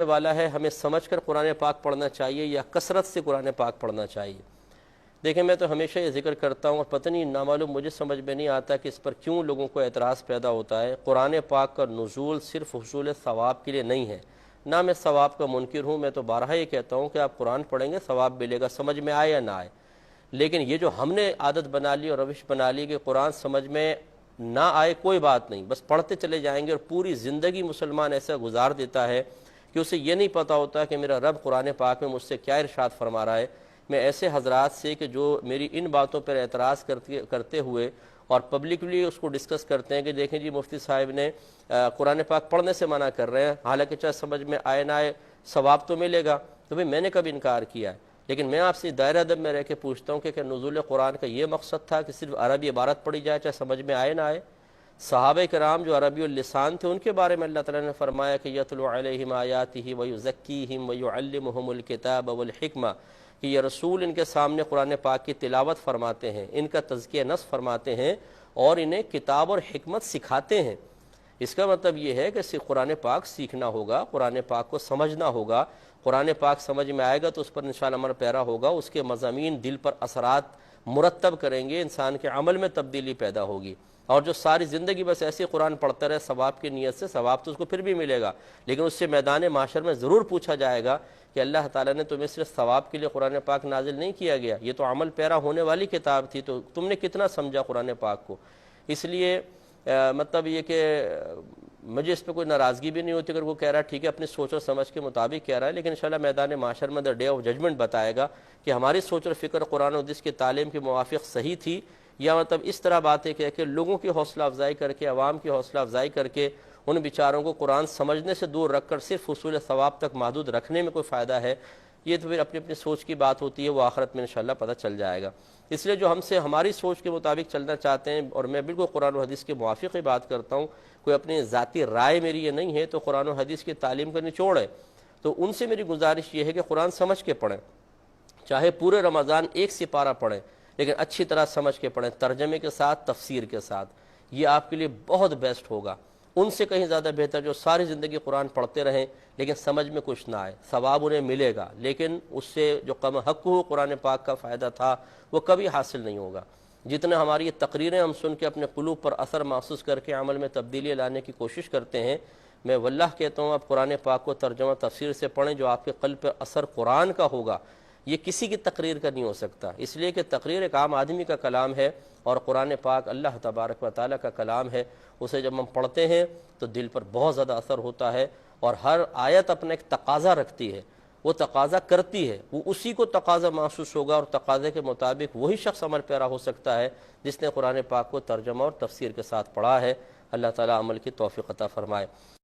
والا ہے ہمیں سمجھ کر قرآن پاک پڑھنا چاہیے یا کثرت سے قرآن پاک پڑھنا چاہیے؟ دیکھیں، میں تو ہمیشہ یہ ذکر کرتا ہوں اور پتہ نہیں نامعلوم مجھے سمجھ میں نہیں آتا کہ اس پر کیوں لوگوں کو اعتراض پیدا ہوتا ہے۔ قرآن پاک کا نزول صرف حصول ثواب کے لیے نہیں ہے، نہ میں ثواب کا منکر ہوں، میں تو بارہا یہ کہتا ہوں کہ آپ قرآن پڑھیں گے ثواب ملے گا، سمجھ میں آئے یا نہ آئے۔ لیکن یہ جو ہم نے عادت بنا لی اور روش بنا لی کہ قرآن سمجھ میں نہ آئے کوئی بات نہیں، بس پڑھتے چلے جائیں گے، اور پوری زندگی مسلمان ایسا گزار دیتا ہے کہ اسے یہ نہیں پتہ ہوتا کہ میرا رب قرآن پاک میں مجھ سے کیا ارشاد فرما رہا ہے۔ میں ایسے حضرات سے کہ جو میری ان باتوں پر اعتراض کرتے ہوئے اور پبلکلی اس کو ڈسکس کرتے ہیں کہ دیکھیں جی مفتی صاحب نے قرآن پاک پڑھنے سے منع کر رہے ہیں، حالانکہ چاہے سمجھ میں آئے نہ آئے ثواب تو ملے گا، تو بھئی میں نے کب انکار کیا ہے؟ لیکن میں آپ سے دائرہ ادب میں رہ کے پوچھتا ہوں کہ نزول قرآن کا یہ مقصد تھا کہ صرف عربی عبارت پڑھی جائے چاہے سمجھ میں آئے نہ آئے؟ صحابہ کرام جو عربی اللسان تھے ان کے بارے میں اللہ تعالیٰ نے فرمایا کہ یتلو علیہم آیاتہ ویزکیہم ویعلمہم الکتاب والحکمہ، کہ یہ رسول ان کے سامنے قرآن پاک کی تلاوت فرماتے ہیں، ان کا تزکیہ نفس فرماتے ہیں اور انہیں کتاب اور حکمت سکھاتے ہیں۔ اس کا مطلب یہ ہے کہ صرف قرآن پاک سیکھنا ہوگا، قرآن پاک کو سمجھنا ہوگا، قرآن پاک سمجھ میں آئے گا تو اس پر انشاءاللہ عمل پیرا ہوگا، اس کے مضامین دل پر اثرات مرتب کریں گے، انسان کے عمل میں تبدیلی پیدا ہوگی۔ اور جو ساری زندگی بس ایسے قرآن پڑھتا رہے ثواب کی نیت سے، ثواب تو اس کو پھر بھی ملے گا، لیکن اس سے میدان معاشر میں ضرور پوچھا جائے گا کہ اللہ تعالیٰ نے تمہیں صرف ثواب کے لیے قرآن پاک نازل نہیں کیا گیا، یہ تو عمل پیرا ہونے والی کتاب تھی، تو تم نے کتنا سمجھا قرآن پاک کو؟ اس لیے مطلب یہ کہ مجھے اس پہ کوئی ناراضگی بھی نہیں ہوتی اگر وہ کہہ رہا ہے ٹھیک ہے اپنی سوچ اور سمجھ کے مطابق کہہ رہا ہے، لیکن انشاءاللہ میدان معاشر میں ڈے آف ججمنٹ بتائے گا کہ ہماری سوچ اور فکر قرآن و حدیث کی تعلیم کے موافق صحیح تھی، یا مطلب اس طرح باتیں کہہ کے لوگوں کی حوصلہ افزائی کر کے، عوام کی حوصلہ افزائی کر کے ان بیچاروں کو قرآن سمجھنے سے دور رکھ کر صرف حصول ثواب تک محدود رکھنے میں کوئی فائدہ ہے۔ یہ تو پھر اپنی اپنی سوچ کی بات ہوتی ہے، وہ آخرت میں انشاءاللہ پتہ چل جائے گا۔ اس لیے جو ہم سے ہماری سوچ کے مطابق چلنا چاہتے ہیں، اور میں بالکل قرآن و حدیث کے موافق ہی بات کرتا ہوں، کوئی اپنی ذاتی رائے میری یہ نہیں ہے، تو قرآن و حدیث کی تعلیم کا نچوڑ ہے، تو ان سے میری گزارش یہ ہے کہ قرآن سمجھ کے پڑھیں، چاہے پورے رمضان ایک سپارہ پڑھیں، لیکن اچھی طرح سمجھ کے پڑھیں، ترجمے کے ساتھ، تفسیر کے ساتھ، یہ آپ کے لیے بہت بیسٹ ہوگا۔ ان سے کہیں زیادہ بہتر جو ساری زندگی قرآن پڑھتے رہیں لیکن سمجھ میں کچھ نہ آئے، ثواب انہیں ملے گا لیکن اس سے جو کم حق ہو قرآن پاک کا فائدہ تھا وہ کبھی حاصل نہیں ہوگا۔ جتنے ہماری یہ تقریریں ہم سن کے اپنے قلوب پر اثر محسوس کر کے عمل میں تبدیلی لانے کی کوشش کرتے ہیں، میں واللہ کہتا ہوں آپ قرآن پاک کو ترجمہ تفسیر سے پڑھیں، جو آپ کے قلب پر اثر قرآن کا ہوگا یہ کسی کی تقریر کا نہیں ہو سکتا، اس لیے کہ تقریر ایک عام آدمی کا کلام ہے اور قرآن پاک اللہ تبارک و تعالیٰ کا کلام ہے، اسے جب ہم پڑھتے ہیں تو دل پر بہت زیادہ اثر ہوتا ہے، اور ہر آیت اپنا ایک تقاضا رکھتی ہے، وہ تقاضا کرتی ہے، وہ اسی کو تقاضا محسوس ہوگا، اور تقاضے کے مطابق وہی شخص عمل پیرا ہو سکتا ہے جس نے قرآن پاک کو ترجمہ اور تفسیر کے ساتھ پڑھا ہے۔ اللہ تعالیٰ عمل کی توفیق عطا فرمائے۔